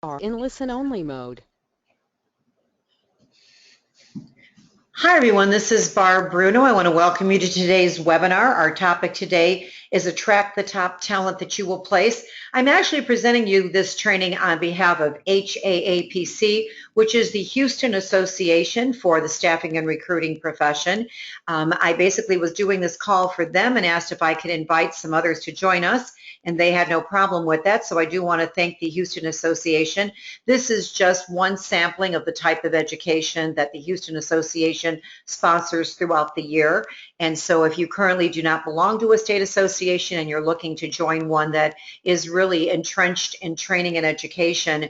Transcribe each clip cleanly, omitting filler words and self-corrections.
are in listen-only mode. Hi everyone, this is Barb Bruno. I want to welcome you to today's webinar. Our topic today is Attract the Top Talent That You Will Place. I'm actually presenting you this training on behalf of HAAPC, which is the Houston Association for the Staffing and Recruiting Profession. I basically was doing this call for them and asked if I could invite some others to join us, and they had no problem with that, so I do want to thank the Houston Association. This is just one sampling of the type of education that the Houston Association sponsors throughout the year. And so if you currently do not belong to a state association and you're looking to join one that is really entrenched in training and education,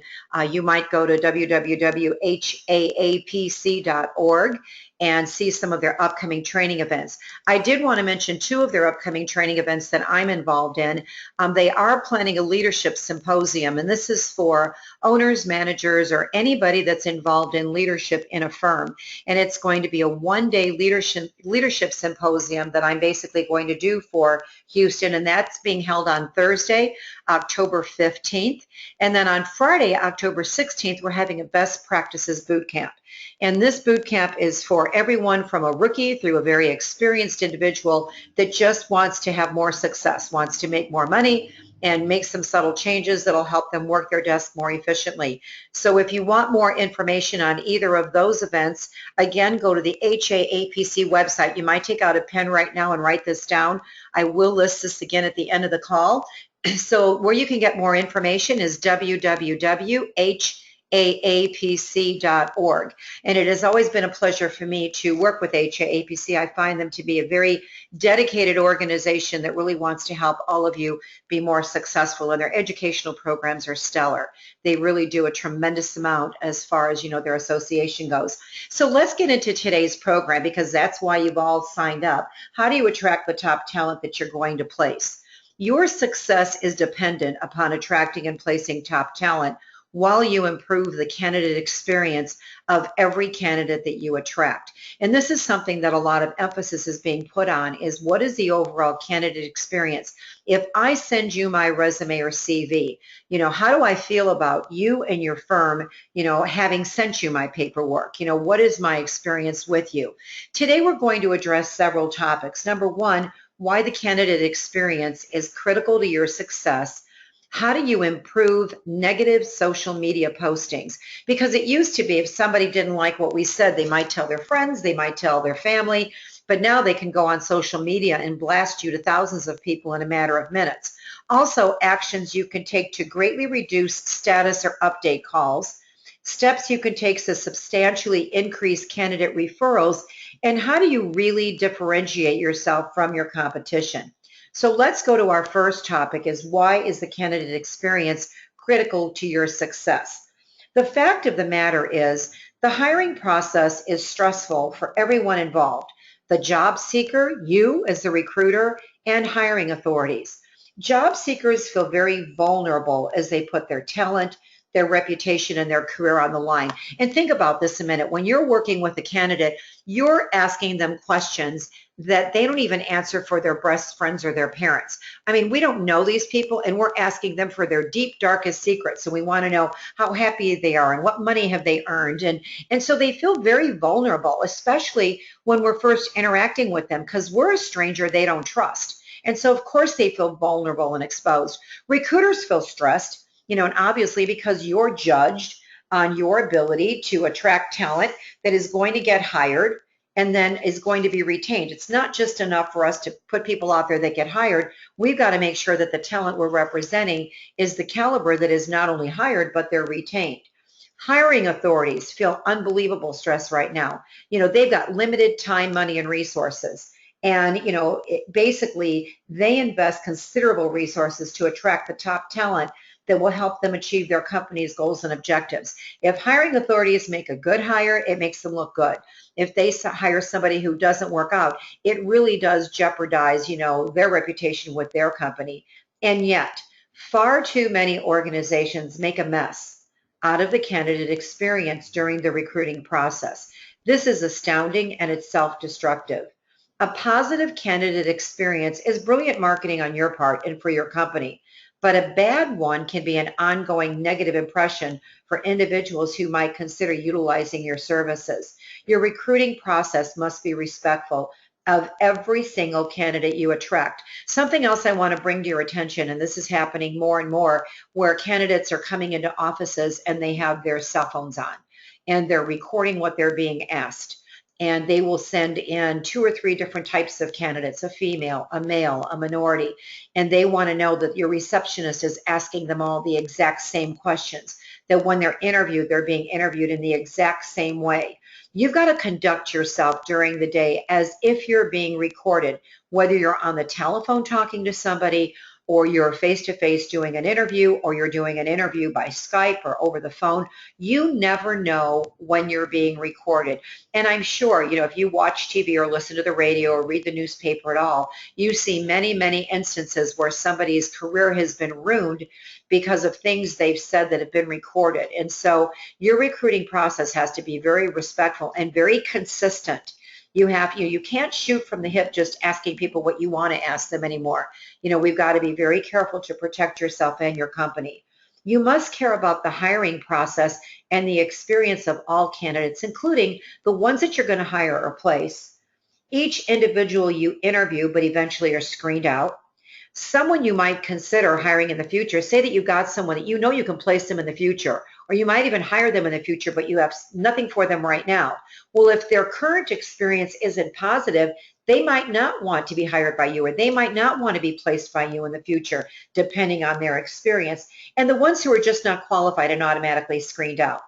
you might go to www.haapc.org and see some of their upcoming training events. I did want to mention two of their upcoming training events that I'm involved in. They are planning a leadership symposium, and this is for owners, managers, or anybody that's involved in leadership in a firm. And it's going to be a one-day leadership symposium that I'm basically going to do for Houston, and that's being held on Thursday, October 15th. And then on Friday, October 16th, we're having a best practices boot camp. And this boot camp is for everyone from a rookie through a very experienced individual that just wants to have more success, wants to make more money, and make some subtle changes that'll help them work their desk more efficiently. So if you want more information on either of those events, again, go to the HAAPC website. You might take out a pen right now and write this down. I will list this again at the end of the call. So where you can get more information is www.haapc.org. And it has always been a pleasure for me to work with HAAPC. I find them to be a very dedicated organization that really wants to help all of you be more successful, and their educational programs are stellar. They really do a tremendous amount as far as, their association goes. So let's get into today's program, because that's why you've all signed up. How do you attract the top talent that you're going to place? Your success is dependent upon attracting and placing top talent while you improve the candidate experience of every candidate that you attract. And this is something that a lot of emphasis is being put on, is what is the overall candidate experience? If I send you my resume or CV, how do I feel about you and your firm, having sent you my paperwork? What is my experience with you? Today we're going to address several topics. Number one, why the candidate experience is critical to your success. How do you improve negative social media postings? Because it used to be, if somebody didn't like what we said, they might tell their friends, they might tell their family, but now they can go on social media and blast you to thousands of people in a matter of minutes. Also, actions you can take to greatly reduce status or update calls, steps you can take to substantially increase candidate referrals, and how do you really differentiate yourself from your competition? So let's go to our first topic, is why is the candidate experience critical to your success? The fact of the matter is the hiring process is stressful for everyone involved, the job seeker, you as the recruiter, and hiring authorities. Job seekers feel very vulnerable as they put their talent, their reputation, and their career on the line. And think about this a minute. When you're working with a candidate, you're asking them questions that they don't even answer for their best friends or their parents. I mean, we don't know these people, and we're asking them for their deep, darkest secrets. And we want to know how happy they are and what money have they earned. And so they feel very vulnerable, especially when we're first interacting with them, because we're a stranger they don't trust. And so, of course, they feel vulnerable and exposed. Recruiters feel stressed, and obviously because you're judged on your ability to attract talent that is going to get hired and then is going to be retained. It's not just enough for us to put people out there that get hired. We've got to make sure that the talent we're representing is the caliber that is not only hired, but they're retained. Hiring authorities feel unbelievable stress right now. They've got limited time, money, and resources. And, basically, they invest considerable resources to attract the top talent that will help them achieve their company's goals and objectives. If hiring authorities make a good hire, it makes them look good. If they hire somebody who doesn't work out, it really does jeopardize, their reputation with their company. And yet, far too many organizations make a mess out of the candidate experience during the recruiting process. This is astounding, and it's self-destructive. A positive candidate experience is brilliant marketing on your part and for your company. but a bad one can be an ongoing negative impression for individuals who might consider utilizing your services. Your recruiting process must be respectful of every single candidate you attract. Something else I want to bring to your attention, and this is happening more and more, where candidates are coming into offices and they have their cell phones on and they're recording what they're being asked. And they will send in 2 or 3 different types of candidates, a female, a male, a minority, and they want to know that your receptionist is asking them all the exact same questions, that when they're interviewed, they're being interviewed in the exact same way. You've got to conduct yourself during the day as if you're being recorded, whether you're on the telephone talking to somebody, or you're face-to-face doing an interview, or you're doing an interview by Skype or over the phone. You never know when you're being recorded. And I'm sure, if you watch TV or listen to the radio or read the newspaper at all, you see many, many instances where somebody's career has been ruined because of things they've said that have been recorded. And so your recruiting process has to be very respectful and very consistent. You can't shoot from the hip just asking people what you want to ask them anymore. We've got to be very careful to protect yourself and your company. You must care about the hiring process and the experience of all candidates, including the ones that you're going to hire or place. Each individual you interview, but eventually are screened out. Someone you might consider hiring in the future, say that you've got someone that you can place them in the future, or you might even hire them in the future, but you have nothing for them right now. Well, if their current experience isn't positive, they might not want to be hired by you, or they might not want to be placed by you in the future, depending on their experience. And the ones who are just not qualified and automatically screened out.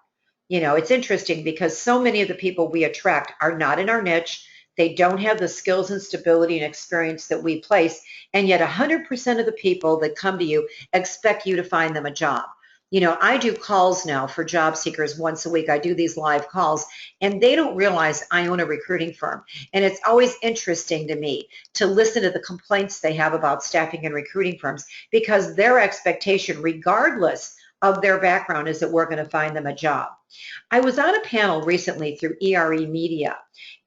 It's interesting because so many of the people we attract are not in our niche. They don't have the skills and stability and experience that we place, and yet 100% of the people that come to you expect you to find them a job. I do calls now for job seekers once a week. I do these live calls, and they don't realize I own a recruiting firm. And it's always interesting to me to listen to the complaints they have about staffing and recruiting firms, because their expectation, regardless of their background, is that we're going to find them a job. I was on a panel recently through ERE Media,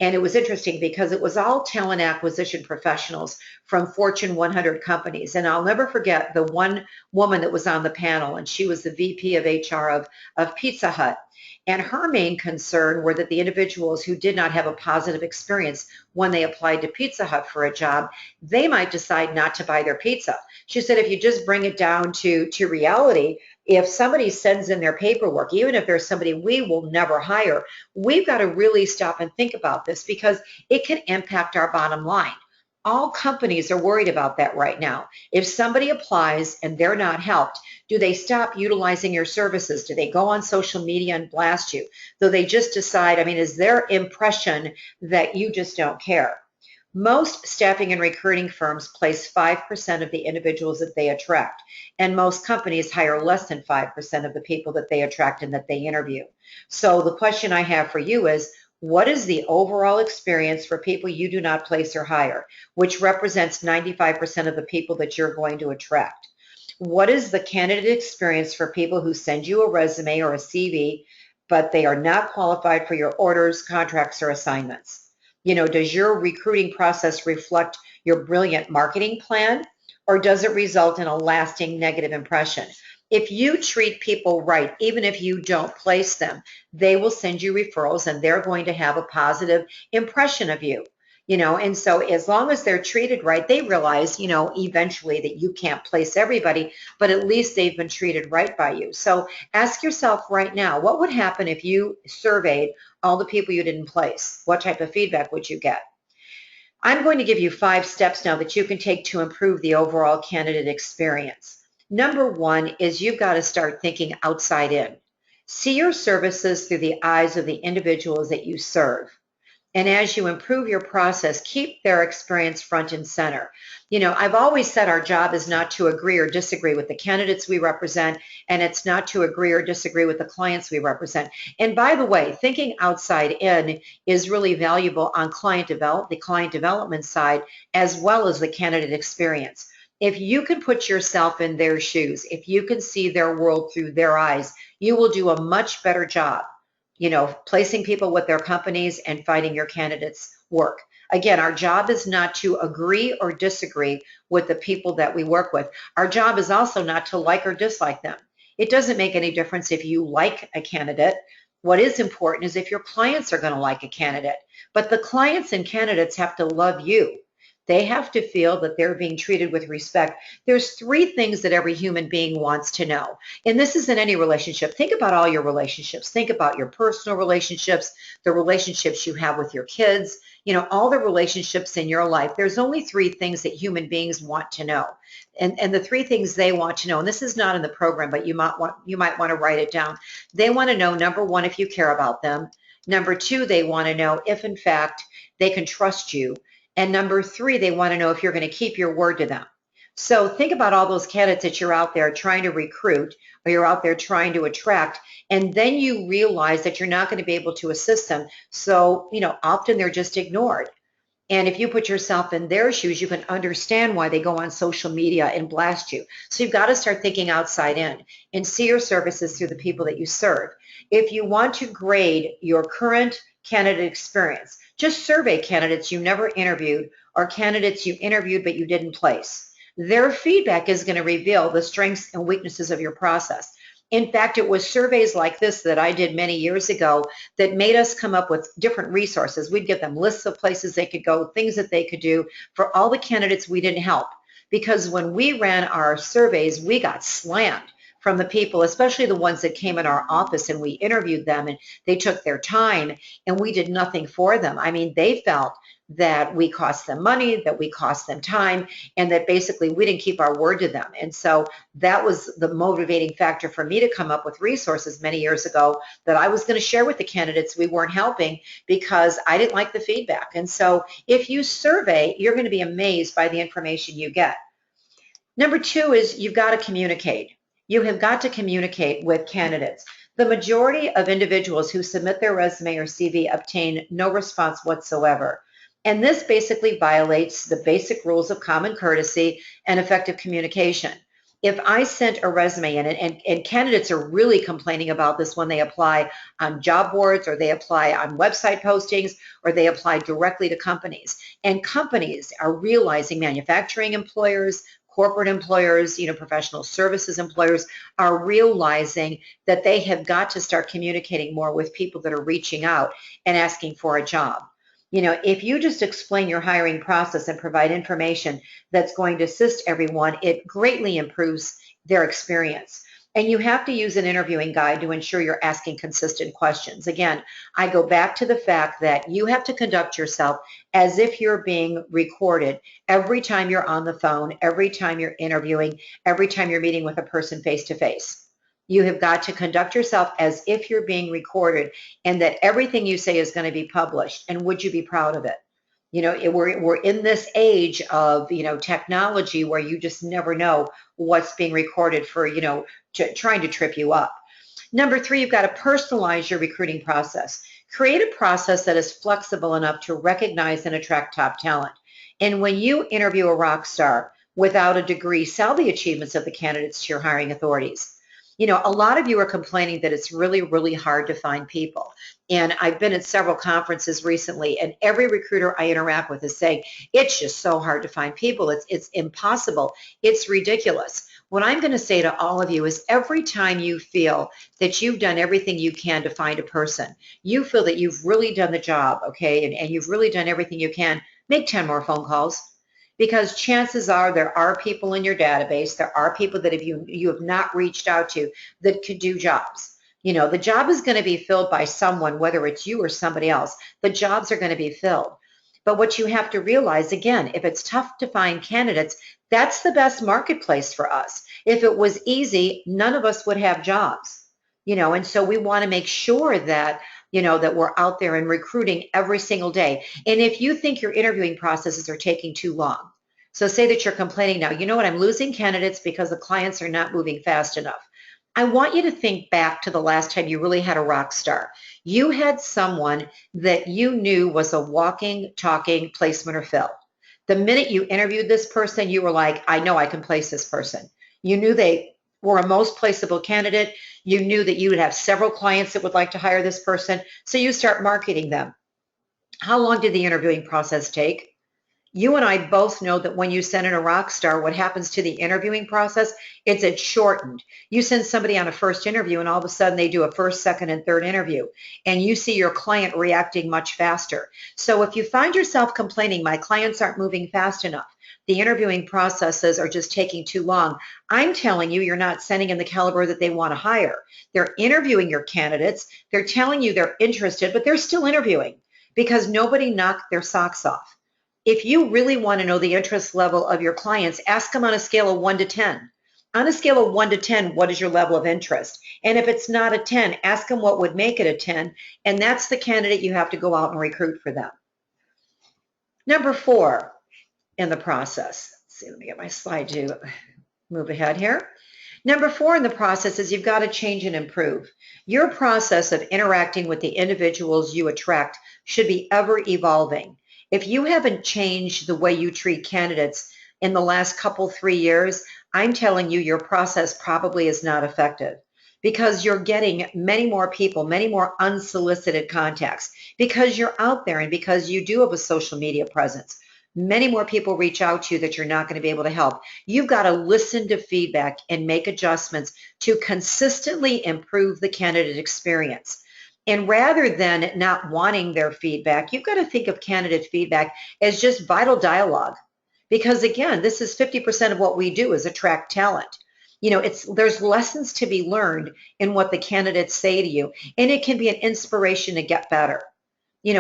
and it was interesting because it was all talent acquisition professionals from Fortune 100 companies. And I'll never forget the one woman that was on the panel, and she was the VP of HR of Pizza Hut. And her main concern were that the individuals who did not have a positive experience when they applied to Pizza Hut for a job, they might decide not to buy their pizza. She said, if you just bring it down to reality, if somebody sends in their paperwork, even if there's somebody we will never hire, we've got to really stop and think about this, because it can impact our bottom line. All companies are worried about that right now. If somebody applies and they're not helped, do they stop utilizing your services? Do they go on social media and blast you? Do they just decide, is their impression that you just don't care? Most staffing and recruiting firms place 5% of the individuals that they attract, and most companies hire less than 5% of the people that they attract and that they interview. So the question I have for you is, what is the overall experience for people you do not place or hire, which represents 95% of the people that you're going to attract? What is the candidate experience for people who send you a resume or a CV, but they are not qualified for your orders, contracts, or assignments? Does your recruiting process reflect your brilliant marketing plan, or does it result in a lasting negative impression? If you treat people right, even if you don't place them, they will send you referrals and they're going to have a positive impression of you. And so as long as they're treated right, they realize, eventually that you can't place everybody, but at least they've been treated right by you. So ask yourself right now, what would happen if you surveyed all the people you didn't place? What type of feedback would you get? I'm going to give you 5 steps now that you can take to improve the overall candidate experience. Number 1 is you've got to start thinking outside in. See your services through the eyes of the individuals that you serve. And as you improve your process, keep their experience front and center. I've always said our job is not to agree or disagree with the candidates we represent, and it's not to agree or disagree with the clients we represent. And by the way, thinking outside in is really valuable on the client development side, as well as the candidate experience. If you can put yourself in their shoes, if you can see their world through their eyes, you will do a much better job placing people with their companies and finding your candidates work. Again, our job is not to agree or disagree with the people that we work with. Our job is also not to like or dislike them. It doesn't make any difference if you like a candidate. What is important is if your clients are going to like a candidate. But the clients and candidates have to love you. They have to feel that they're being treated with respect. There's three things that every human being wants to know. And this isn't any relationship. Think about all your relationships. Think about your personal relationships, the relationships you have with your kids, all the relationships in your life. There's only three things that human beings want to know. And the three things they want to know, and this is not in the program, but you might want to write it down. They want to know, number one, if you care about them. Number two, they want to know if, in fact, they can trust you. And number three, they want to know if you're going to keep your word to them. So think about all those candidates that you're out there trying to recruit or you're out there trying to attract, and then you realize that you're not going to be able to assist them. So, often they're just ignored. And if you put yourself in their shoes, you can understand why they go on social media and blast you. So you've got to start thinking outside in and see your services through the people that you serve. If you want to grade your current candidate experience, just survey candidates you never interviewed or candidates you interviewed but you didn't place. Their feedback is going to reveal the strengths and weaknesses of your process. In fact, it was surveys like this that I did many years ago that made us come up with different resources. We'd give them lists of places they could go, things that they could do for all the candidates we didn't help. Because when we ran our surveys, we got slammed from the people, especially the ones that came in our office and we interviewed them and they took their time and we did nothing for them. I mean, they felt that we cost them money, that we cost them time, and that basically we didn't keep our word to them. And so that was the motivating factor for me to come up with resources many years ago that I was going to share with the candidates we weren't helping because I didn't like the feedback. And so if you survey, you're going to be amazed by the information you get. Number two is you've got to communicate. You have got to communicate with candidates. The majority of individuals who submit their resume or CV obtain no response whatsoever. And this basically violates the basic rules of common courtesy and effective communication. If I sent a resume in, and candidates are really complaining about this when they apply on job boards or they apply on website postings or they apply directly to companies. And companies are realizing, manufacturing employers, corporate employers, professional services employers are realizing that they have got to start communicating more with people that are reaching out and asking for a job. If you just explain your hiring process and provide information that's going to assist everyone, it greatly improves their experience. And you have to use an interviewing guide to ensure you're asking consistent questions. Again, I go back to the fact that you have to conduct yourself as if you're being recorded every time you're on the phone, every time you're interviewing, every time you're meeting with a person face to face. You have got to conduct yourself as if you're being recorded and that everything you say is going to be published. And would you be proud of it? We're in this age of, technology where you just never know what's being recorded for, trying to trip you up. Number three, you've got to personalize your recruiting process. Create a process that is flexible enough to recognize and attract top talent. And when you interview a rock star without a degree, sell the achievements of the candidates to your hiring authorities. A lot of you are complaining that it's really, really hard to find people. And I've been at several conferences recently, and every recruiter I interact with is saying, it's just so hard to find people. It's impossible. It's ridiculous. What I'm going to say to all of you is every time you feel that you've done everything you can to find a person, you feel that you've really done the job, okay, and you've really done everything you can, make 10 more phone calls. Because chances are there are people in your database, there are people that you have not reached out to that could do jobs. The job is going to be filled by someone, whether it's you or somebody else. The jobs are going to be filled. But what you have to realize, again, if it's tough to find candidates, that's the best marketplace for us. If it was easy, none of us would have jobs. And so we want to make sure that that we're out there and recruiting every single day. And if you think your interviewing processes are taking too long, so say that you're complaining now, I'm losing candidates because the clients are not moving fast enough. I want you to think back to the last time you really had a rock star. You had someone that you knew was a walking, talking placement or fill. The minute you interviewed this person, you were like, I know I can place this person. You knew they were a most placeable candidate. You knew that you would have several clients that would like to hire this person. So you start marketing them. How long did the interviewing process take? You and I both know that when you send in a rock star, what happens to the interviewing process? It's shortened. You send somebody on a first interview and all of a sudden they do a first, second, and third interview, and you see your client reacting much faster. So if you find yourself complaining, my clients aren't moving fast enough, the interviewing processes are just taking too long, I'm telling you, you're not sending in the caliber that they want to hire. They're interviewing your candidates. They're telling you they're interested, but they're still interviewing because nobody knocked their socks off. If you really want to know the interest level of your clients, ask them on a scale of 1 to 10. On a scale of 1 to 10, what is your level of interest? And if it's not a 10, ask them what would make it a 10, and that's the candidate you have to go out and recruit for them. Number 4 in the process. Let's see, let me get my slide to move ahead here. Number 4 in the process is you've got to change and improve. Your process of interacting with the individuals you attract should be ever evolving. If you haven't changed the way you treat candidates in the last couple, 3 years, I'm telling you, your process probably is not effective because you're getting many more people, many more unsolicited contacts because you're out there and because you do have a social media presence. Many more people reach out to you that you're not going to be able to help. You've got to listen to feedback and make adjustments to consistently improve the candidate experience. And rather than not wanting their feedback, you've got to think of candidate feedback as just vital dialogue. Because again, this is 50% of what we do is attract talent. There's lessons to be learned in what the candidates say to you, and it can be an inspiration to get better.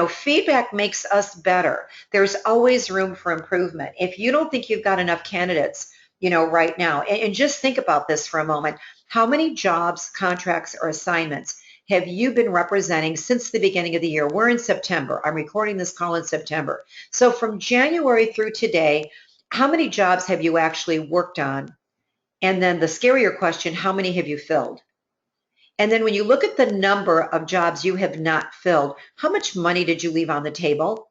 Feedback makes us better. There's always room for improvement. If you don't think you've got enough candidates, right now, and just think about this for a moment, how many jobs, contracts, or assignments have you been representing since the beginning of the year? We're in September. I'm recording this call in September. So from January through today, how many jobs have you actually worked on? And then the scarier question, how many have you filled? And then when you look at the number of jobs you have not filled, how much money did you leave on the table?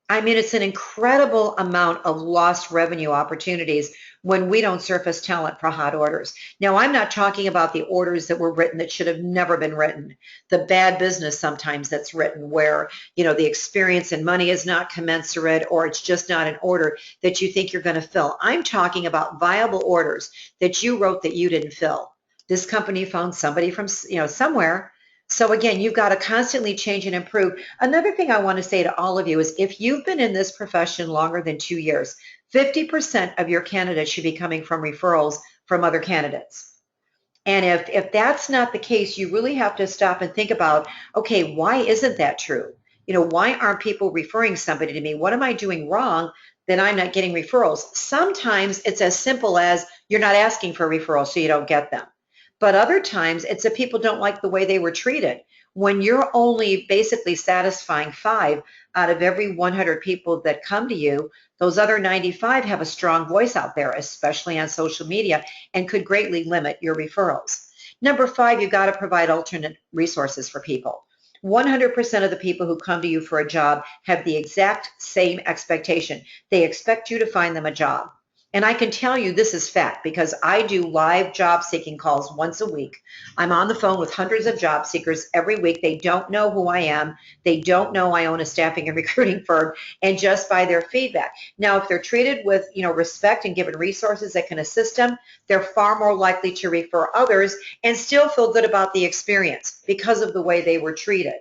I mean, it's an incredible amount of lost revenue opportunities when we don't surface talent for hot orders. Now, I'm not talking about the orders that were written that should have never been written. The bad business sometimes that's written where, the experience and money is not commensurate or it's just not an order that you think you're going to fill. I'm talking about viable orders that you wrote that you didn't fill. This company found somebody from, somewhere. So again, you've got to constantly change and improve. Another thing I want to say to all of you is if you've been in this profession longer than 2 years, 50% of your candidates should be coming from referrals from other candidates. And if that's not the case, you really have to stop and think about, okay, why isn't that true? Why aren't people referring somebody to me? What am I doing wrong that I'm not getting referrals? Sometimes it's as simple as you're not asking for referrals, so you don't get them. But other times it's that people don't like the way they were treated. When you're only basically satisfying 5 out of every 100 people that come to you, those other 95 have a strong voice out there, especially on social media, and could greatly limit your referrals. Number 5, you've got to provide alternate resources for people. 100% of the people who come to you for a job have the exact same expectation. They expect you to find them a job. And I can tell you this is fact because I do live job seeking calls once a week. I'm on the phone with hundreds of job seekers every week. They don't know who I am. They don't know I own a staffing and recruiting firm, and just by their feedback. Now, if they're treated with, respect and given resources that can assist them, they're far more likely to refer others and still feel good about the experience because of the way they were treated.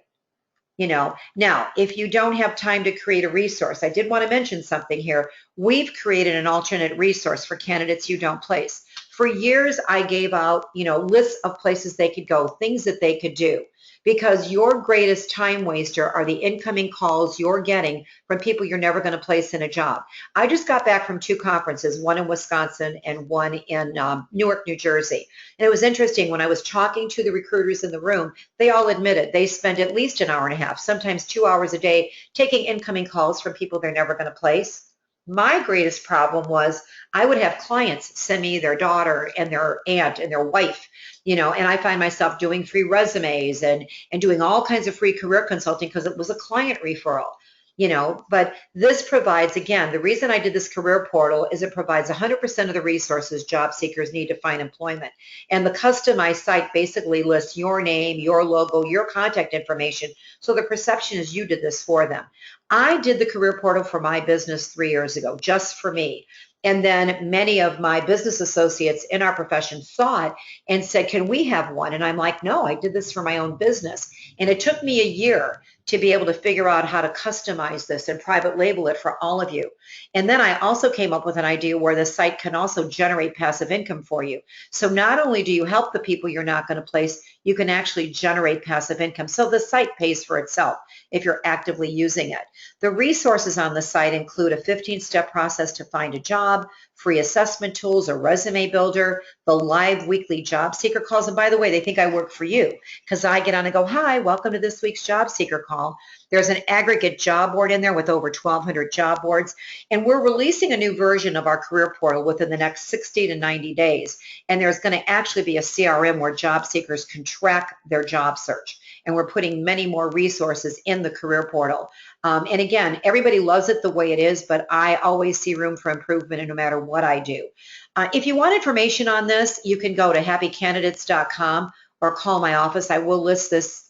Now, if you don't have time to create a resource, I did want to mention something here. We've created an alternate resource for candidates you don't place. For years, I gave out, lists of places they could go, things that they could do, because your greatest time waster are the incoming calls you're getting from people you're never going to place in a job. I just got back from 2 conferences, one in Wisconsin and one in Newark, New Jersey. And it was interesting when I was talking to the recruiters in the room, they all admitted they spend at least an hour and a half, sometimes 2 hours a day, taking incoming calls from people they're never going to place. My greatest problem was I would have clients send me their daughter and their aunt and their wife, and I find myself doing free resumes and doing all kinds of free career consulting because it was a client referral. But this provides, again, the reason I did this career portal is it provides 100% of the resources job seekers need to find employment. And the customized site basically lists your name, your logo, your contact information. So the perception is you did this for them. I did the career portal for my business 3 years ago, just for me. And then many of my business associates in our profession saw it and said, can we have one? And I'm like, no, I did this for my own business. And it took me a year to be able to figure out how to customize this and private label it for all of you. And then I also came up with an idea where the site can also generate passive income for you. So not only do you help the people you're not going to place, you can actually generate passive income. So the site pays for itself if you're actively using it. The resources on the site include a 15-step process to find a job, free assessment tools, a resume builder, the live weekly job seeker calls. And by the way, they think I work for you because I get on and go, hi, welcome to this week's job seeker call. There's an aggregate job board in there with over 1,200 job boards. And we're releasing a new version of our career portal within the next 60 to 90 days. And there's going to actually be a CRM where job seekers can track their job search. And we're putting many more resources in the career portal. And again, everybody loves it the way it is, but I always see room for improvement no matter what I do. If you want information on this, you can go to happycandidates.com or call my office. I will list this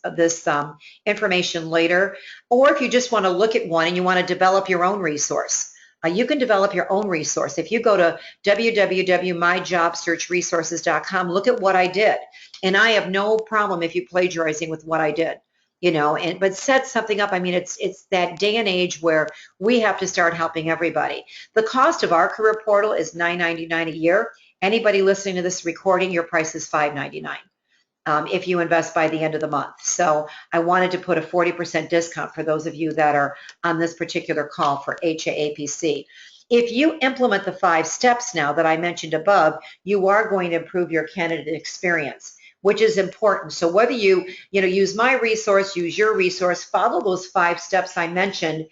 information later. Or if you just want to look at one and you want to develop your own resource, you can develop your own resource. If you go to www.myjobsearchresources.com, look at what I did. And I have no problem if you plagiarizing with what I did. But set something up. I mean, it's that day and age where we have to start helping everybody. The cost of our career portal is $9.99 a year. Anybody listening to this recording, your price is $5.99 if you invest by the end of the month. So I wanted to put a 40% discount for those of you that are on this particular call for HAAPC. If you implement the 5 steps now that I mentioned above, you are going to improve your candidate experience, which is important. So whether you use my resource, use your resource, follow those 5 steps I mentioned,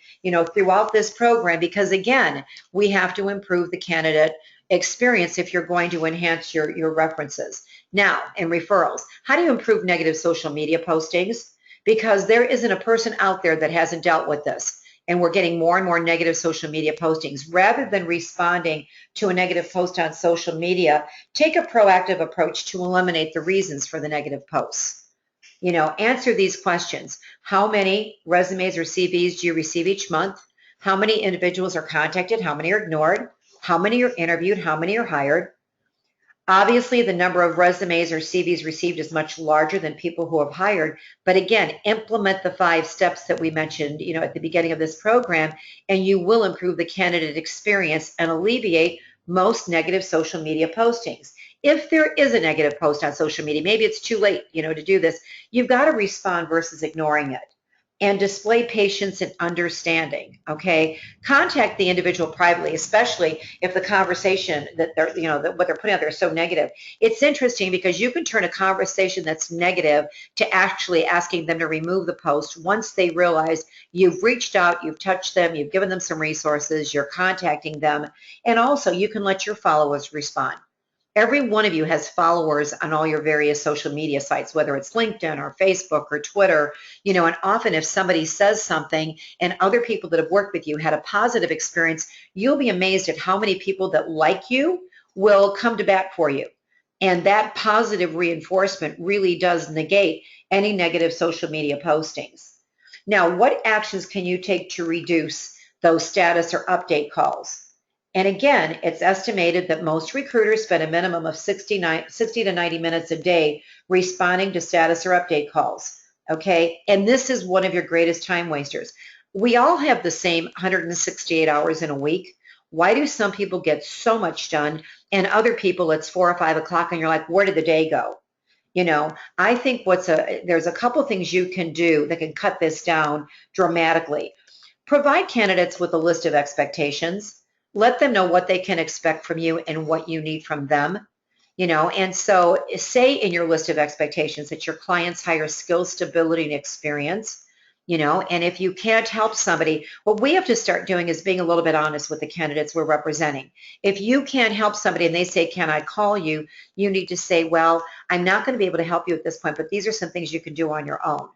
throughout this program, because again, we have to improve the candidate experience if you're going to enhance your references. Now, in referrals, how do you improve negative social media postings? Because there isn't a person out there that hasn't dealt with this. And we're getting more and more negative social media postings. Rather than responding to a negative post on social media, take a proactive approach to eliminate the reasons for the negative posts. Answer these questions. How many resumes or CVs do you receive each month? How many individuals are contacted? How many are ignored? How many are interviewed? How many are hired? Obviously, the number of resumes or CVs received is much larger than people who have hired. But again, implement the 5 steps that we mentioned, at the beginning of this program, and you will improve the candidate experience and alleviate most negative social media postings. If there is a negative post on social media, maybe it's too late, to do this, you've got to respond versus ignoring it. And display patience and understanding, okay? Contact the individual privately, especially if the conversation that they're, that what they're putting out there is so negative. It's interesting because you can turn a conversation that's negative to actually asking them to remove the post once they realize you've reached out, you've touched them, you've given them some resources, you're contacting them, and also you can let your followers respond. Every one of you has followers on all your various social media sites, whether it's LinkedIn or Facebook or Twitter, and often if somebody says something and other people that have worked with you had a positive experience, you'll be amazed at how many people that like you will come to bat for you. And that positive reinforcement really does negate any negative social media postings. Now, what actions can you take to reduce those status or update calls? And again, it's estimated that most recruiters spend a minimum of 60 to 90 minutes a day responding to status or update calls, okay? And this is one of your greatest time wasters. We all have the same 168 hours in a week. Why do some people get so much done and other people it's 4 or 5 o'clock and you're like, where did the day go? I think there's a couple things you can do that can cut this down dramatically. Provide candidates with a list of expectations. Let them know what they can expect from you and what you need from them, and so say in your list of expectations that your clients hire skills, stability, and experience, and if you can't help somebody, what we have to start doing is being a little bit honest with the candidates we're representing. If you can't help somebody and they say, can I call you? You need to say, well, I'm not going to be able to help you at this point, but these are some things you can do on your own.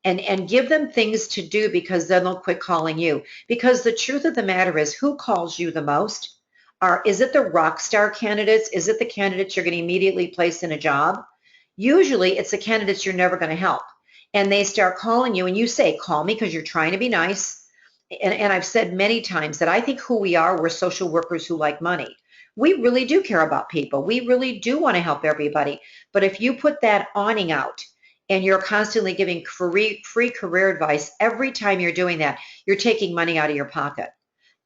and give them things to do, because then they'll quit calling you. Because the truth of the matter is, who calls you the most? Is it the rock star candidates? Is it the candidates you're going to immediately place in a job? Usually it's the candidates you're never going to help. And they start calling you and you say, call me because you're trying to be nice. And I've said many times that I think who we are, we're social workers who like money. We really do care about people. We really do want to help everybody. But if you put that awning out and you're constantly giving free career advice, every time you're doing that, you're taking money out of your pocket.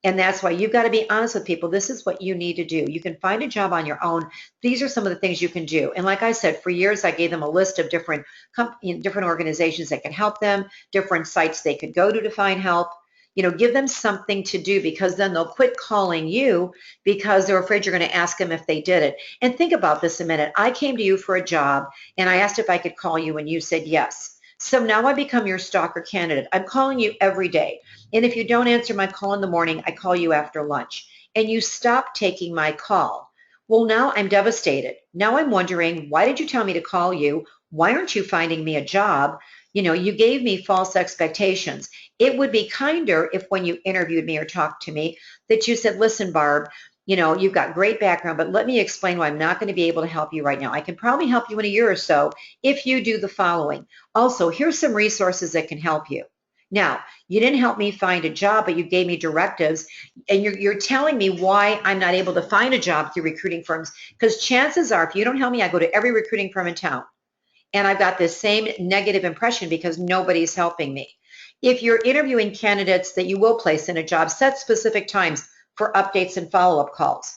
And that's why you've got to be honest with people. This is what you need to do. You can find a job on your own. These are some of the things you can do. And like I said, for years, I gave them a list of different organizations that can help them, different sites they could go to find help. Give them something to do, because then they'll quit calling you because they're afraid you're going to ask them if they did it. And think about this a minute. I came to you for a job and I asked if I could call you and you said yes. So now I become your stalker candidate. I'm calling you every day. And if you don't answer my call in the morning, I call you after lunch. And you stop taking my call. Well, now I'm devastated. Now I'm wondering, why did you tell me to call you? Why aren't you finding me a job? You gave me false expectations. It would be kinder if when you interviewed me or talked to me that you said, listen, Barb, you've got great background, but let me explain why I'm not going to be able to help you right now. I can probably help you in a year or so if you do the following. Also, here's some resources that can help you. Now, you didn't help me find a job, but you gave me directives, and you're telling me why I'm not able to find a job through recruiting firms, because chances are, if you don't help me, I go to every recruiting firm in town, and I've got this same negative impression because nobody's helping me. If you're interviewing candidates that you will place in a job, set specific times for updates and follow-up calls.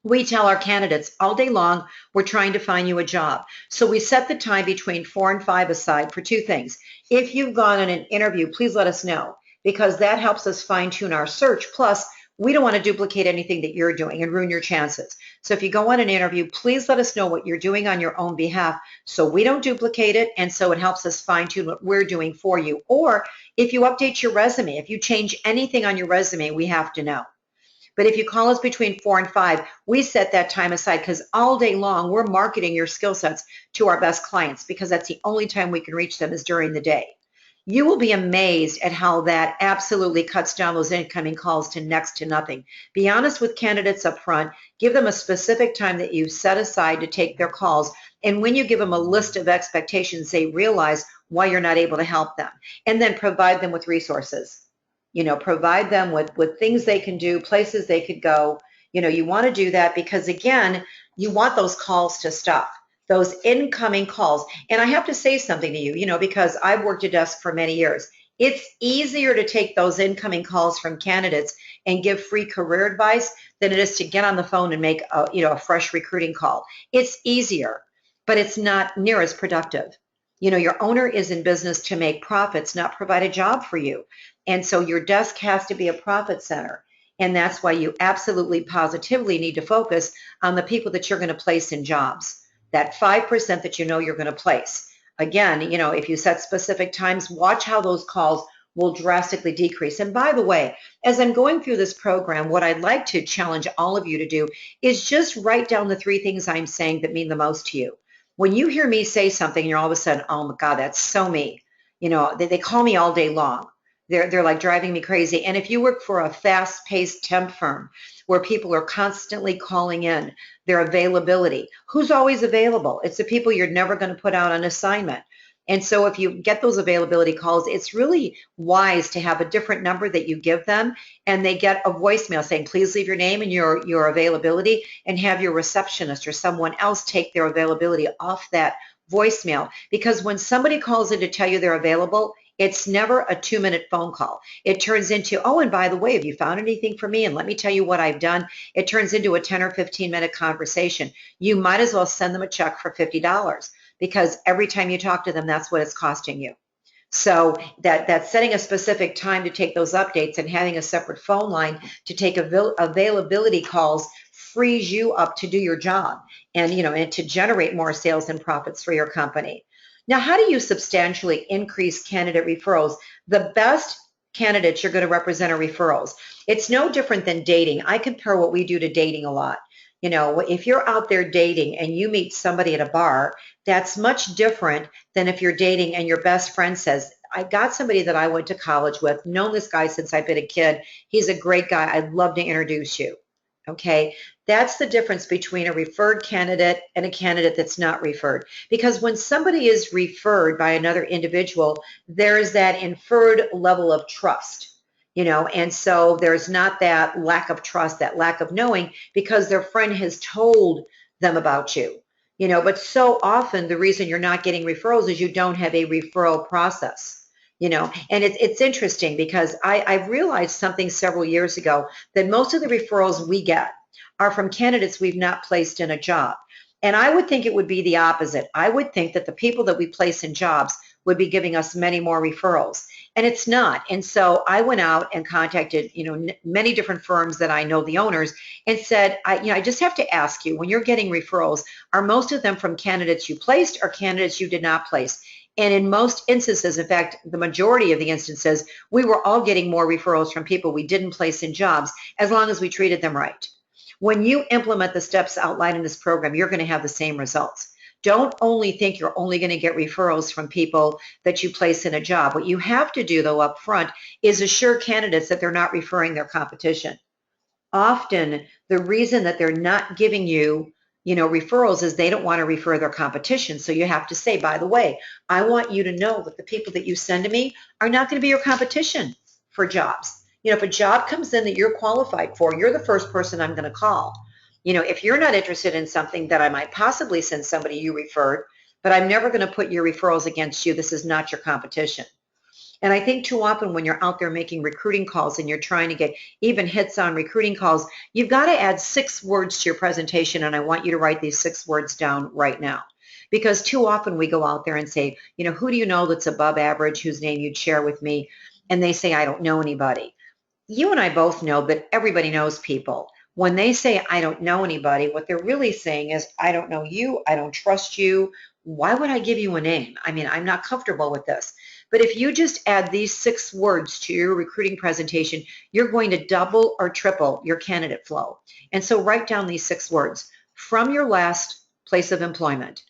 We tell our candidates all day long, we're trying to find you a job. So we set the time between 4 and 5 aside for two things. If you've gone on an interview, please let us know, because that helps us fine-tune our search. Plus, we don't want to duplicate anything that you're doing and ruin your chances. So if you go on an interview, please let us know what you're doing on your own behalf so we don't duplicate it, and so it helps us fine-tune what we're doing for you. Or if you update your resume, if you change anything on your resume, we have to know. But if you call us between 4 and 5, we set that time aside, because all day long we're marketing your skill sets to our best clients, because that's the only time we can reach them is during the day. You will be amazed at how that absolutely cuts down those incoming calls to next to nothing. Be honest with candidates up front. Give them a specific time that you set aside to take their calls. And when you give them a list of expectations, they realize why you're not able to help them. And then provide them with resources. Provide them with things they can do, places they could go. You want to do that because, again, you want those calls to stop, those incoming calls. And I have to say something to you, because I've worked a desk for many years. It's easier to take those incoming calls from candidates and give free career advice than it is to get on the phone and make a fresh recruiting call. It's easier, but it's not near as productive. Your owner is in business to make profits, not provide a job for you. And so your desk has to be a profit center. And that's why you absolutely positively need to focus on the people that you're going to place in jobs, that 5% that you're going to place. Again, if you set specific times, watch how those calls will drastically decrease. And by the way, as I'm going through this program, what I'd like to challenge all of you to do is just write down the 3 things I'm saying that mean the most to you. When you hear me say something, you're all of a sudden, oh my God, that's so me. They call me all day long. They're like driving me crazy. And if you work for a fast-paced temp firm where people are constantly calling in, their availability, who's always available? It's the people you're never going to put out on assignment. And so if you get those availability calls, it's really wise to have a different number that you give them, and they get a voicemail saying, please leave your name and your availability, and have your receptionist or someone else take their availability off that voicemail. Because when somebody calls in to tell you they're available, it's never a 2-minute phone call. It turns into, oh, and by the way, have you found anything for me? And let me tell you what I've done. It turns into a 10 or 15-minute conversation. You might as well send them a check for $50, because every time you talk to them, that's what it's costing you. So that setting a specific time to take those updates and having a separate phone line to take availability calls frees you up to do your job and, and to generate more sales and profits for your company. Now, how do you substantially increase candidate referrals? The best candidates you're going to represent are referrals. It's no different than dating. I compare what we do to dating a lot. You know, if you're out there dating and you meet somebody at a bar, that's much different than if you're dating and your best friend says, I got somebody that I went to college with, known this guy since I've been a kid. He's a great guy. I'd love to introduce you. Okay, that's the difference between a referred candidate and a candidate that's not referred. Because when somebody is referred by another individual, there is that inferred level of trust. You know, and so there's not that lack of trust, that lack of knowing, because their friend has told them about you. You know, but so often the reason you're not getting referrals is you don't have a referral process. You know, and it's interesting because I've realized something several years ago, that most of the referrals we get are from candidates we've not placed in a job. And I would think it would be the opposite. I would think that the people that we place in jobs would be giving us many more referrals, and it's not. And so I went out and contacted, you know, many different firms that I know the owners, and said, I just have to ask you, when you're getting referrals, are most of them from candidates you placed or candidates you did not place? And in most instances, in fact, the majority of the instances, we were all getting more referrals from people we didn't place in jobs, as long as we treated them right. When you implement the steps outlined in this program, you're going to have the same results. Don't only think you're only going to get referrals from people that you place in a job. What you have to do, though, up front is assure candidates that they're not referring their competition. Often, the reason that they're not giving you, you know, referrals is they don't want to refer their competition. So you have to say, by the way, I want you to know that the people that you send to me are not going to be your competition for jobs. You know, if a job comes in that you're qualified for, you're the first person I'm going to call. You know, if you're not interested in something, that I might possibly send somebody you referred, but I'm never going to put your referrals against you. This is not your competition. And I think too often when you're out there making recruiting calls and you're trying to get even hits on recruiting calls, you've got to add 6 words to your presentation, and I want you to write these 6 words down right now. Because too often we go out there and say, you know, who do you know that's above average, whose name you'd share with me? And they say, I don't know anybody. You and I both know that everybody knows people. When they say, I don't know anybody, what they're really saying is, I don't know you, I don't trust you. Why would I give you a name? I mean, I'm not comfortable with this. But if you just add these 6 words to your recruiting presentation, you're going to double or triple your candidate flow. And so write down these 6 words from your last place of employment.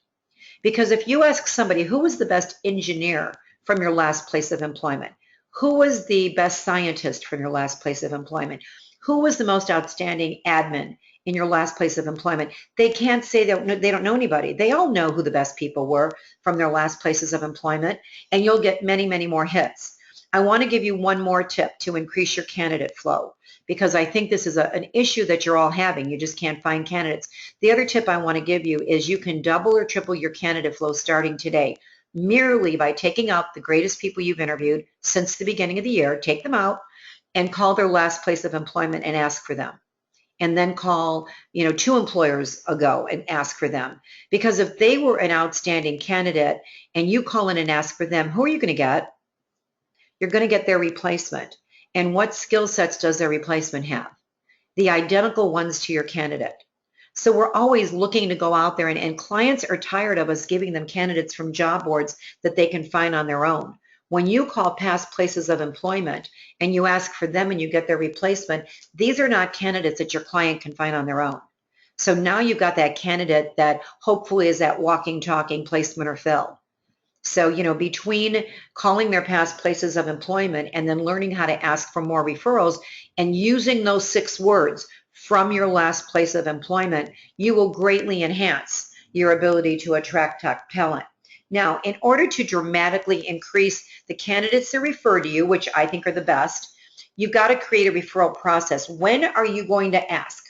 Because if you ask somebody, who was the best engineer from your last place of employment? Who was the best scientist from your last place of employment? Who was the most outstanding admin in your last place of employment? They can't say they don't know anybody. They all know who the best people were from their last places of employment, and you'll get many, many more hits. I want to give you one more tip to increase your candidate flow, because I think this is an issue that you're all having. You just can't find candidates. The other tip I want to give you is you can double or triple your candidate flow starting today, merely by taking out the greatest people you've interviewed since the beginning of the year, take them out, and call their last place of employment and ask for them. And then call, you know, 2 employers ago and ask for them. Because if they were an outstanding candidate and you call in and ask for them, who are you going to get? You're going to get their replacement. And what skill sets does their replacement have? The identical ones to your candidate. So we're always looking to go out there, and clients are tired of us giving them candidates from job boards that they can find on their own. When you call past places of employment and you ask for them and you get their replacement, these are not candidates that your client can find on their own. So now you've got that candidate that hopefully is that walking, talking placement or fill. So, you know, between calling their past places of employment and then learning how to ask for more referrals and using those 6 words from your last place of employment, you will greatly enhance your ability to attract top talent. Now, in order to dramatically increase the candidates that refer to you, which I think are the best, you've got to create a referral process. When are you going to ask?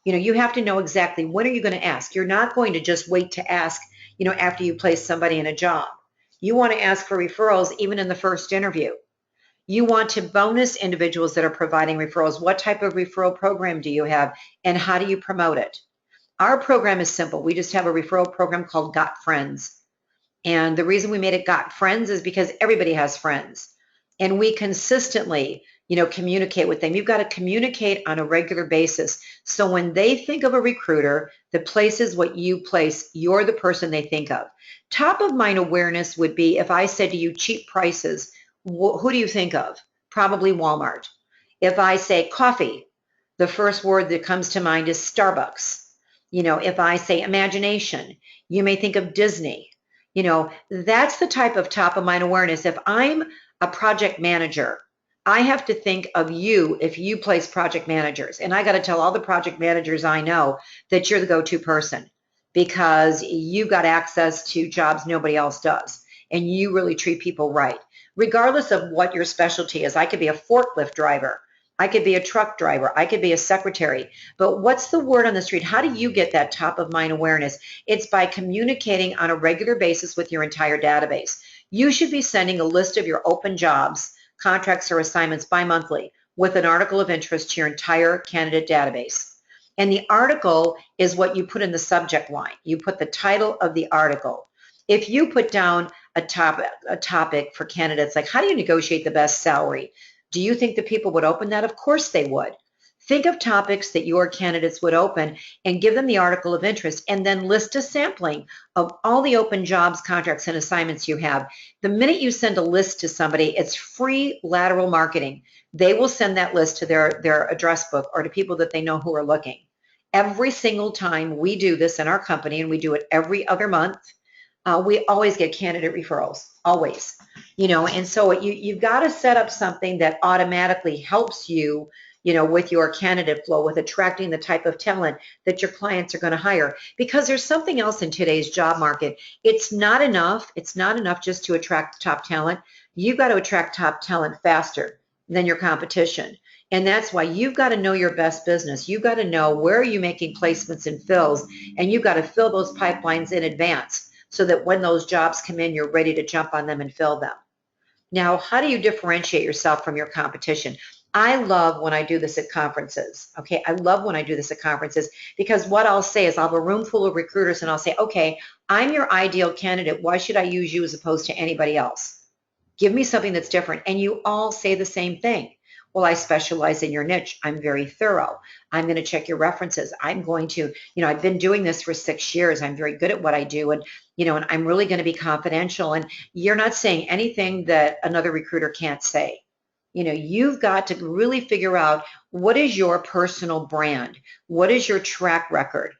You know, you have to know exactly when are you going to ask. You're not going to just wait to ask, you know, after you place somebody in a job. You want to ask for referrals even in the first interview. You want to bonus individuals that are providing referrals. What type of referral program do you have, and how do you promote it? Our program is simple. We just have a referral program called Got Friends. And the reason we made it Got Friends is because everybody has friends. And we consistently, you know, communicate with them. You've got to communicate on a regular basis. So when they think of a recruiter that places what you place, you're the person they think of. Top of mind awareness would be if I said to you cheap prices, who do you think of? Probably Walmart. If I say coffee, the first word that comes to mind is Starbucks. If I say imagination, you may think of Disney. That's the type of top of mind awareness. If I'm a project manager, I have to think of you if you place project managers. And I got to tell all the project managers I know that you're the go-to person because you got access to jobs nobody else does. And you really treat people right. Regardless of what your specialty is, I could be a forklift driver. I could be a truck driver. I could be a secretary. But what's the word on the street? How do you get that top of mind awareness? It's by communicating on a regular basis with your entire database. You should be sending a list of your open jobs, contracts, or assignments bi-monthly with an article of interest to your entire candidate database. And the article is what you put in the subject line. You put the title of the article. If you put down a topic for candidates, like how do you negotiate the best salary? Do you think that people would open that? Of course they would. Think of topics that your candidates would open and give them the article of interest and then list a sampling of all the open jobs, contracts, and assignments you have. The minute you send a list to somebody, it's free lateral marketing. They will send that list to their address book or to people that they know who are looking. Every single time we do this in our company, and we do it every other month, we always get candidate referrals, always. And so you've got to set up something that automatically helps you, with your candidate flow, with attracting the type of talent that your clients are going to hire. Because there's something else in today's job market. It's not enough just to attract top talent. You've got to attract top talent faster than your competition. And that's why you've got to know your best business. You've got to know where are you making placements and fills, and you've got to fill those pipelines in advance so that when those jobs come in, you're ready to jump on them and fill them. Now, how do you differentiate yourself from your competition? I love when I do this at conferences, okay? I love when I do this at conferences because what I'll say is I'll have a room full of recruiters and I'll say, okay, I'm your ideal candidate. Why should I use you as opposed to anybody else? Give me something that's different. And you all say the same thing. Well, I specialize in your niche. I'm very thorough. I'm going to check your references. I'm going to, I've been doing this for 6 years. I'm very good at what I do. And, and I'm really going to be confidential. And you're not saying anything that another recruiter can't say. You've got to really figure out what is your personal brand? What is your track record?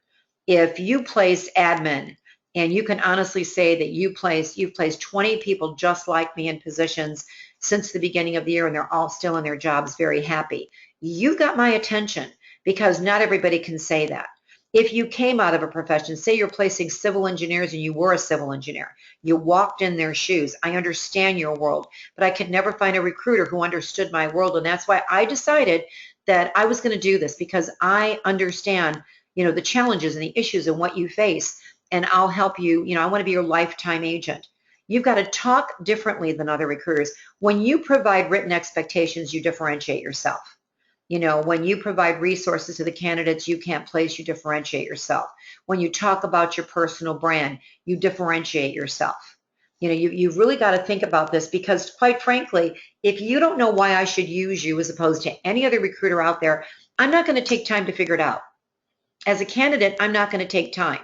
If you place admin, and you can honestly say that you've placed 20 people just like me in positions since the beginning of the year, and they're all still in their jobs very happy. You've got my attention because not everybody can say that. If you came out of a profession, say you're placing civil engineers and you were a civil engineer, you walked in their shoes. I understand your world, but I could never find a recruiter who understood my world. And that's why I decided that I was going to do this because I understand, the challenges and the issues and what you face. And I'll help you. I want to be your lifetime agent. You've got to talk differently than other recruiters. When you provide written expectations, you differentiate yourself. When you provide resources to the candidates you can't place, you differentiate yourself. When you talk about your personal brand, you differentiate yourself. You've really got to think about this because, quite frankly, if you don't know why I should use you as opposed to any other recruiter out there, I'm not going to take time to figure it out. As a candidate, I'm not going to take time.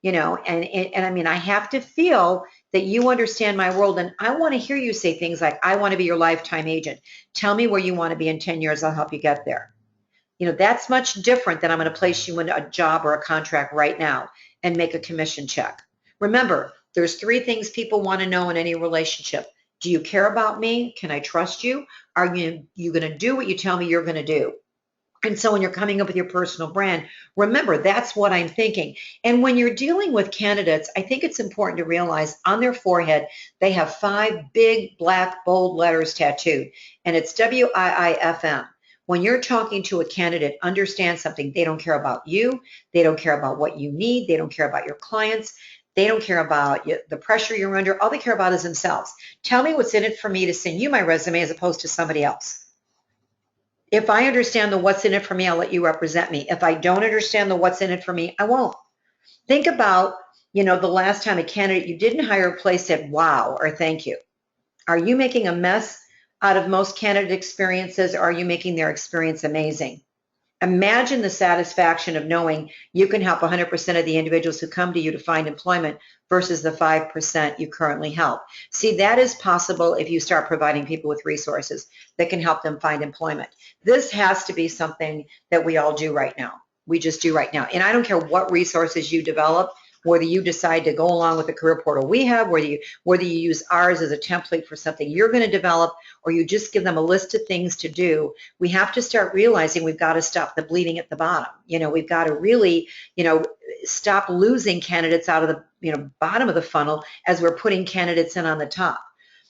And I mean, I have to feel that you understand my world, and I want to hear you say things like, I want to be your lifetime agent. Tell me where you want to be in 10 years. I'll help you get there. That's much different than I'm going to place you in a job or a contract right now and make a commission check. Remember, there's 3 things people want to know in any relationship. Do you care about me? Can I trust you? Are you going to do what you tell me you're going to do? And so when you're coming up with your personal brand, remember, that's what I'm thinking. And when you're dealing with candidates, I think it's important to realize on their forehead, they have 5 big, black, bold letters tattooed, and it's WIIFM. When you're talking to a candidate, understand something. They don't care about you. They don't care about what you need. They don't care about your clients. They don't care about the pressure you're under. All they care about is themselves. Tell me what's in it for me to send you my resume as opposed to somebody else. If I understand the what's in it for me, I'll let you represent me. If I don't understand the what's in it for me, I won't. Think about, the last time a candidate you didn't hire or place said, wow, or thank you. Are you making a mess out of most candidate experiences, or are you making their experience amazing? Imagine the satisfaction of knowing you can help 100% of the individuals who come to you to find employment versus the 5% you currently help. See, that is possible if you start providing people with resources that can help them find employment. This has to be something that we all do right now. We just do right now. And I don't care what resources you develop, whether you decide to go along with the career portal we have, whether you use ours as a template for something you're going to develop, or you just give them a list of things to do, we have to start realizing we've got to stop the bleeding at the bottom. We've got to really, stop losing candidates out of the, bottom of the funnel as we're putting candidates in on the top.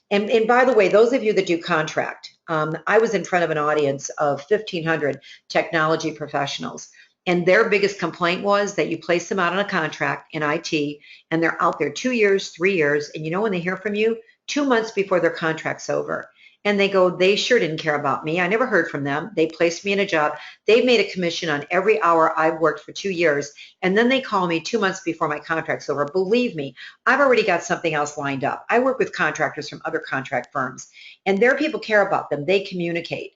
And by the way, those of you that do contract, I was in front of an audience of 1,500 technology professionals. And their biggest complaint was that you place them out on a contract in IT, and they're out there 2 years, 3 years, and when they hear from you? 2 months before their contract's over. And they go, they sure didn't care about me. I never heard from them. They placed me in a job. They've made a commission on every hour I've worked for 2 years, and then they call me 2 months before my contract's over. Believe me, I've already got something else lined up. I work with contractors from other contract firms, and their people care about them. They communicate.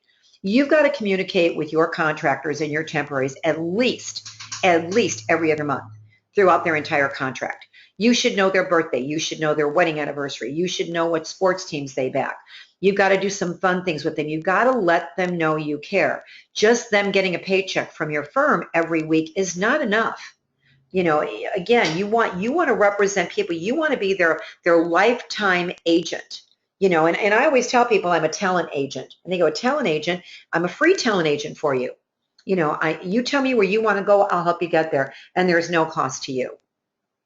You've got to communicate with your contractors and your temporaries at least every other month throughout their entire contract. You should know their birthday. You should know their wedding anniversary. You should know what sports teams they back. You've got to do some fun things with them. You've got to let them know you care. Just them getting a paycheck from your firm every week is not enough. Again, you want to represent people. You want to be their lifetime agent. And I always tell people I'm a talent agent. And they go, a talent agent? I'm a free talent agent for you. You tell me where you want to go, I'll help you get there. And there's no cost to you.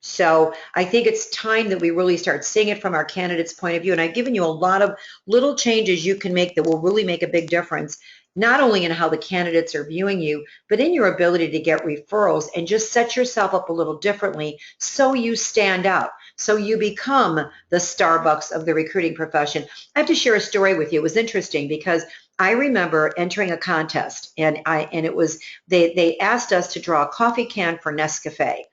So I think it's time that we really start seeing it from our candidates' point of view. And I've given you a lot of little changes you can make that will really make a big difference, not only in how the candidates are viewing you, but in your ability to get referrals, and just set yourself up a little differently so you stand out, so you become the Starbucks of the recruiting profession. I have to share a story with you. It was interesting because I remember entering a contest, and it was they asked us to draw a coffee can for Nescafe.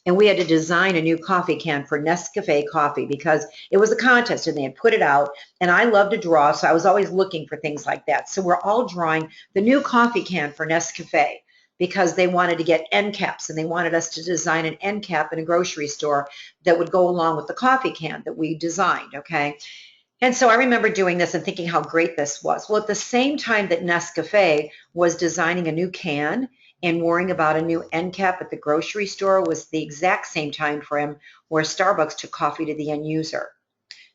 And we had to design a new coffee can for Nescafe coffee because it was a contest and they had put it out. And I love to draw, so I was always looking for things like that. So we're all drawing the new coffee can for Nescafe because they wanted to get end caps, and they wanted us to design an end cap in a grocery store that would go along with the coffee can that we designed, okay? And so I remember doing this and thinking how great this was. Well, at the same time that Nescafe was designing a new can and worrying about a new end cap at the grocery store was the exact same time frame where Starbucks took coffee to the end user.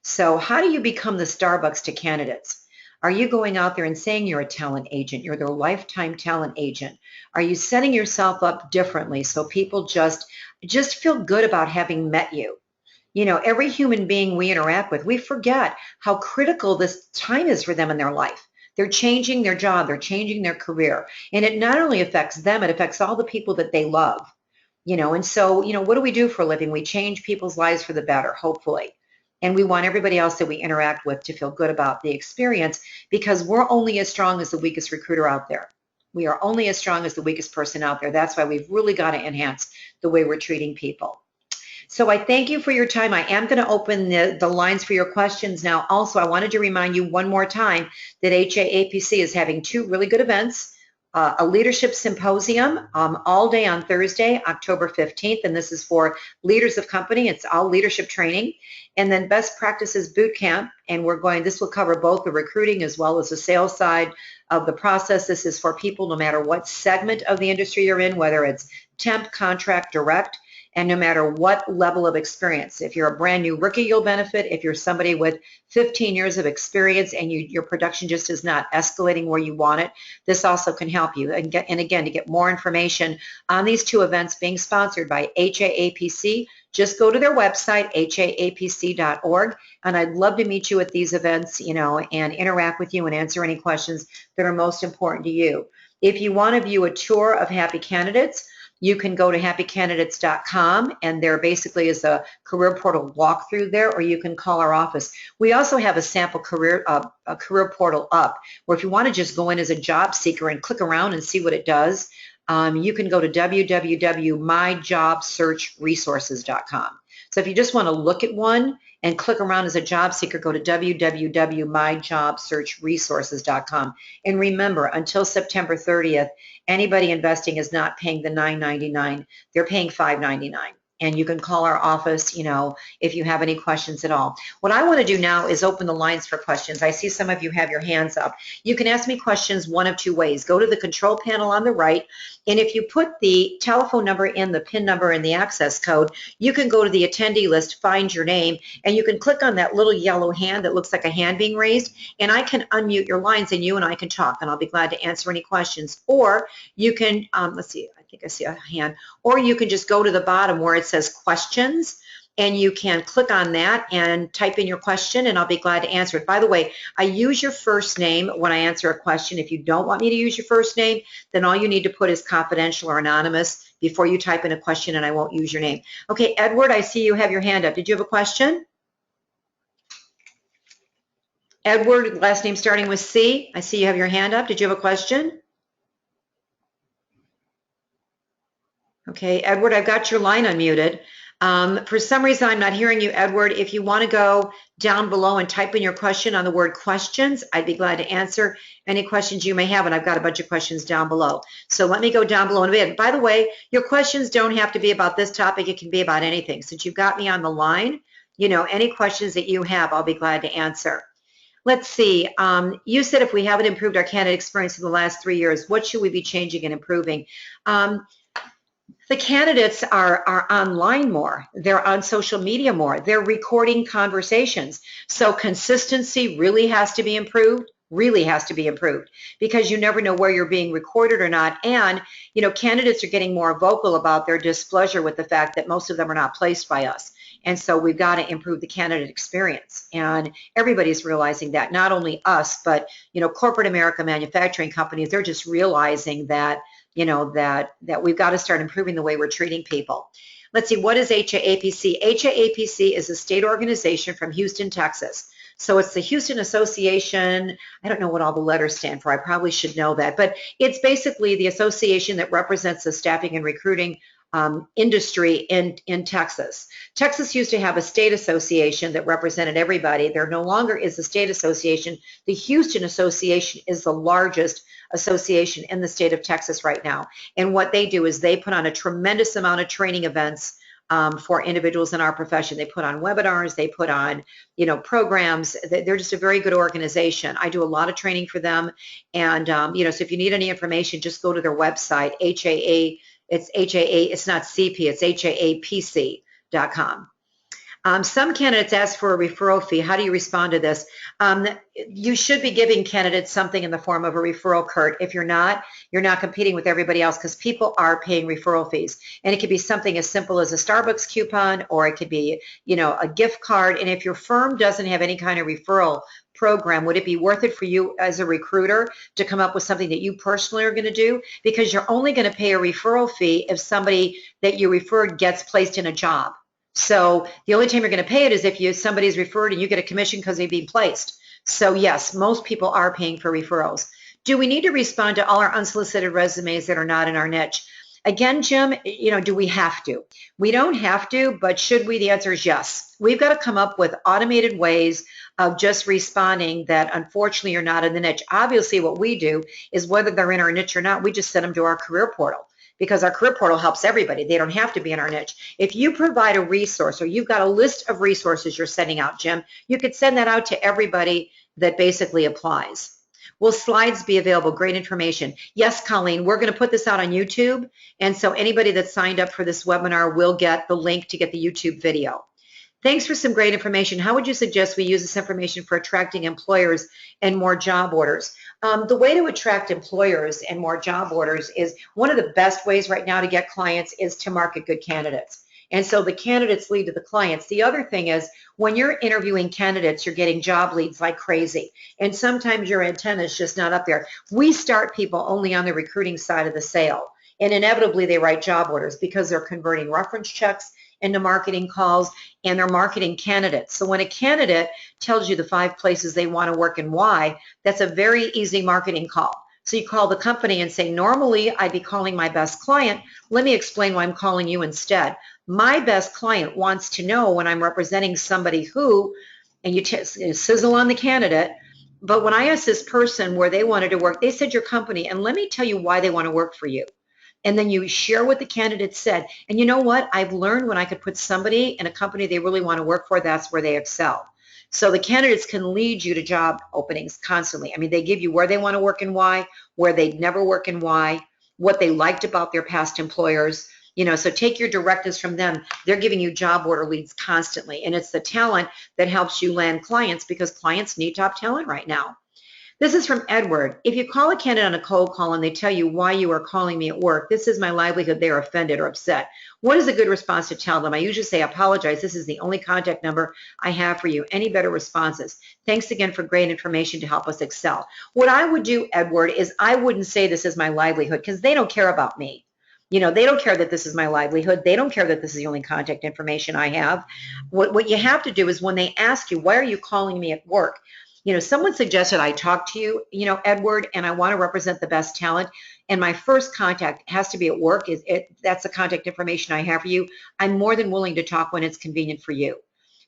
So how do you become the Starbucks to candidates? Are you going out there and saying you're a talent agent? You're their lifetime talent agent. Are you setting yourself up differently so people just feel good about having met you? Every human being we interact with, we forget how critical this time is for them in their life. They're changing their job, they're changing their career. And it not only affects them, it affects all the people that they love. And so, what do we do for a living? We change people's lives for the better, hopefully. And we want everybody else that we interact with to feel good about the experience, because we're only as strong as the weakest recruiter out there. We are only as strong as the weakest person out there. That's why we've really got to enhance the way we're treating people. So I thank you for your time. I am going to open the lines for your questions now. Also, I wanted to remind you one more time that HAAPC is having 2 really good events. A leadership symposium all day on Thursday, October 15th, and this is for leaders of company. It's all leadership training. And then best practices boot camp, and this will cover both the recruiting as well as the sales side of the process. This is for people no matter what segment of the industry you're in, whether it's temp, contract, direct, and no matter what level of experience. If you're a brand new rookie, you'll benefit. If you're somebody with 15 years of experience and your production just is not escalating where you want it, this also can help you. And again, to get more information on these 2 events being sponsored by HAAPC, just go to their website, haapc.org, and I'd love to meet you at these events, and interact with you and answer any questions that are most important to you. If you want to view a tour of Happy Candidates, you can go to happycandidates.com, and there basically is a career portal walkthrough there, or you can call our office. We also have a sample career portal up, where if you want to just go in as a job seeker and click around and see what it does, you can go to www.myjobsearchresources.com. So if you just want to look at one and click around as a job seeker, go to www.myjobsearchresources.com. And remember, until September 30th, anybody investing is not paying the $9.99. They're paying $5.99. And you can call our office, if you have any questions at all. What I want to do now is open the lines for questions. I see some of you have your hands up. You can ask me questions one of two ways. Go to the control panel on the right, and if you put the telephone number in, the PIN number, and the access code, you can go to the attendee list, find your name, and you can click on that little yellow hand that looks like a hand being raised, and I can unmute your lines, and you and I can talk, and I'll be glad to answer any questions. Or you can, let's see, I think I see a hand. Or you can just go to the bottom where it says questions, and you can click on that and type in your question, and I'll be glad to answer it. By the way, I use your first name when I answer a question. If you don't want me to use your first name, then all you need to put is confidential or anonymous before you type in a question, and I won't use your name. Okay, Edward, I see you have your hand up. Did you have a question? Edward, last name starting with C. I see you have your hand up. Did you have a question? Okay, Edward, I've got your line unmuted. For some reason, I'm not hearing you, Edward. If you want to go down below and type in your question on the word questions, I'd be glad to answer any questions you may have, and I've got a bunch of questions down below. So let me go down below in a bit. By the way, your questions don't have to be about this topic. It can be about anything. Since you've got me on the line, any questions that you have, I'll be glad to answer. Let's see. You said if we haven't improved our candidate experience in the last 3 years, what should we be changing and improving? The candidates are online more. They're on social media more. They're recording conversations. So consistency really has to be improved, because you never know where you're being recorded or not. And, candidates are getting more vocal about their displeasure with the fact that most of them are not placed by us. And so we've got to improve the candidate experience. And everybody's realizing that, not only us, but, corporate America manufacturing companies, they're just realizing that that we've got to start improving the way we're treating people. Let's see, what is HAAPC? HAAPC is a state organization from Houston, Texas. So it's the Houston Association. I don't know what all the letters stand for. I probably should know that. But it's basically the association that represents the staffing and recruiting industry in Texas. Texas used to have a state association that represented everybody. There no longer is a state association. The Houston Association is the largest association in the state of Texas right now. And what they do is they put on a tremendous amount of training events for individuals in our profession. They put on webinars, they put on, programs. They're just a very good organization. I do a lot of training for them. And, so if you need any information, just go to their website, it's not CP, it's HAAPC.com. Some candidates ask for a referral fee. How do you respond to this? You should be giving candidates something in the form of a referral cert. If you're not competing with everybody else, because people are paying referral fees. And it could be something as simple as a Starbucks coupon, or it could be, a gift card. And if your firm doesn't have any kind of referral program, would it be worth it for you as a recruiter to come up with something that you personally are going to do? Because you're only going to pay a referral fee if somebody that you referred gets placed in a job. So the only time you're going to pay it is if somebody's referred and you get a commission because they've been placed. So yes, most people are paying for referrals. Do we need to respond to all our unsolicited resumes that are not in our niche? Again, Jim, do we have to? We don't have to, but should we? The answer is yes. We've got to come up with automated ways of just responding that unfortunately you're not in the niche. Obviously, what we do is whether they're in our niche or not, we just send them to our career portal, because our career portal helps everybody. They don't have to be in our niche. If you provide a resource, or you've got a list of resources you're sending out, Jim, you could send that out to everybody that basically applies. Will slides be available? Great information. Yes, Colleen, we're going to put this out on YouTube. And so anybody that signed up for this webinar will get the link to get the YouTube video. Thanks for some great information. How would you suggest we use this information for attracting employers and more job orders? The way to attract employers and more job orders is one of the best ways right now to get clients is to market good candidates. And so the candidates lead to the clients. The other thing is when you're interviewing candidates, you're getting job leads like crazy. And sometimes your antenna is just not up there. We start people only on the recruiting side of the sale. And inevitably they write job orders because they're converting reference checks into marketing calls, and they're marketing candidates. So when a candidate tells you the 5 places they want to work and why, that's a very easy marketing call. So you call the company and say, normally I'd be calling my best client. Let me explain why I'm calling you instead. My best client wants to know when I'm representing somebody who, and you sizzle on the candidate, but when I asked this person where they wanted to work, they said your company, and let me tell you why they want to work for you. and then you share what the candidate said. And you know what? I've learned when I could put somebody in a company they really want to work for, that's where they excel. So the candidates can lead you to job openings constantly. I mean, they give you where they want to work and why, where they'd never work and why, what they liked about their past employers. So take your directives from them. They're giving you job order leads constantly. And it's the talent that helps you land clients, because clients need top talent right now. This is from Edward. If you call a candidate on a cold call and they tell you why you are calling me at work, this is my livelihood, they are offended or upset. What is a good response to tell them? I usually say, apologize. This is the only contact number I have for you. Any better responses? Thanks again for great information to help us excel. What I would do, Edward, is I wouldn't say this is my livelihood, because they don't care about me. They don't care that this is my livelihood. They don't care that this is the only contact information I have. What you have to do is when they ask you, why are you calling me at work? Someone suggested I talk to you, Edward, and I want to represent the best talent. And my first contact has to be at work. That's the contact information I have for you. I'm more than willing to talk when it's convenient for you.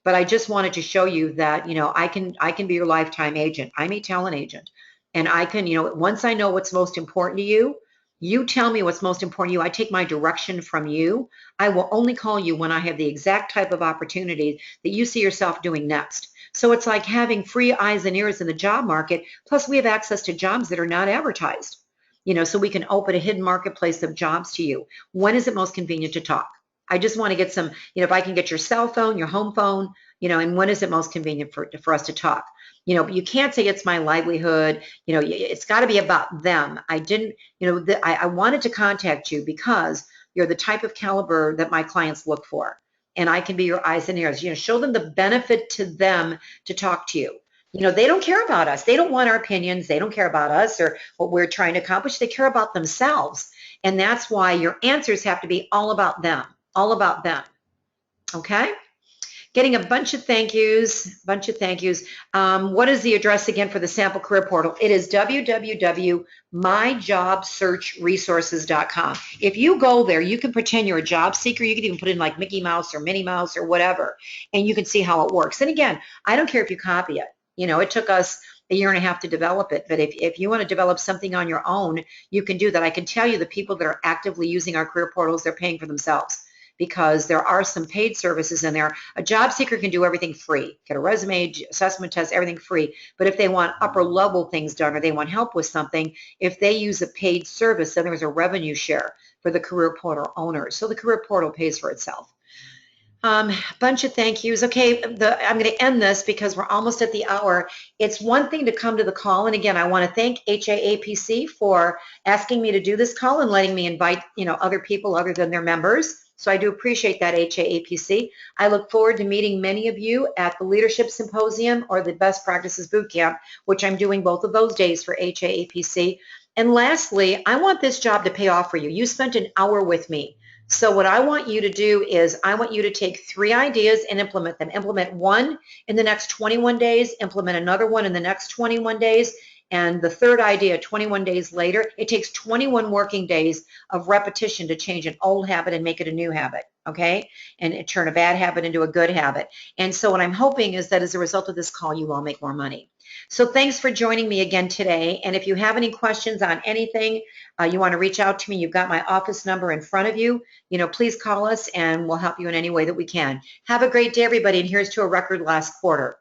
But I just wanted to show you that, I can be your lifetime agent. I'm a talent agent. And I can, once I know what's most important to you, you tell me what's most important to you. I take my direction from you. I will only call you when I have the exact type of opportunity that you see yourself doing next. So it's like having free eyes and ears in the job market. Plus, we have access to jobs that are not advertised, so we can open a hidden marketplace of jobs to you. When is it most convenient to talk? I just want to get some, if I can get your cell phone, your home phone, and when is it most convenient for us to talk? You can't say it's my livelihood. It's got to be about them. I wanted to contact you because you're the type of caliber that my clients look for. And I can be your eyes and ears. Show them the benefit to them to talk to you. They don't care about us. They don't want our opinions. They don't care about us or what we're trying to accomplish. They care about themselves. And that's why your answers have to be all about them, all about them. Okay? Getting a bunch of thank yous, what is the address again for the sample career portal? It is www.myjobsearchresources.com. If you go there, you can pretend you're a job seeker. You can even put in like Mickey Mouse or Minnie Mouse or whatever, and you can see how it works. And again, I don't care if you copy it. It took us a year and a half to develop it, but if you want to develop something on your own, you can do that. I can tell you the people that are actively using our career portals, they're paying for themselves, because there are some paid services in there. A job seeker can do everything free, get a resume, assessment test, everything free. But if they want upper level things done or they want help with something, if they use a paid service, then there's a revenue share for the career portal owners. So the career portal pays for itself. Bunch of thank yous. Okay, I'm going to end this because we're almost at the hour. It's one thing to come to the call, and again, I want to thank HAAPC for asking me to do this call and letting me invite other people other than their members. So I do appreciate that, HAAPC. I look forward to meeting many of you at the Leadership Symposium or the Best Practices Bootcamp, which I'm doing both of those days for HAAPC. And lastly, I want this job to pay off for you. You spent an hour with me. So what I want you to do is I want you to take 3 ideas and implement them. Implement one in the next 21 days, implement another one in the next 21 days, and the third idea 21 days later. It takes 21 working days of repetition to change an old habit and make it a new habit, okay? And turn a bad habit into a good habit. And so what I'm hoping is that as a result of this call, you all make more money. So thanks for joining me again today. And if you have any questions on anything, you want to reach out to me, you've got my office number in front of you. Please call us and we'll help you in any way that we can. Have a great day, everybody. And here's to a record last quarter.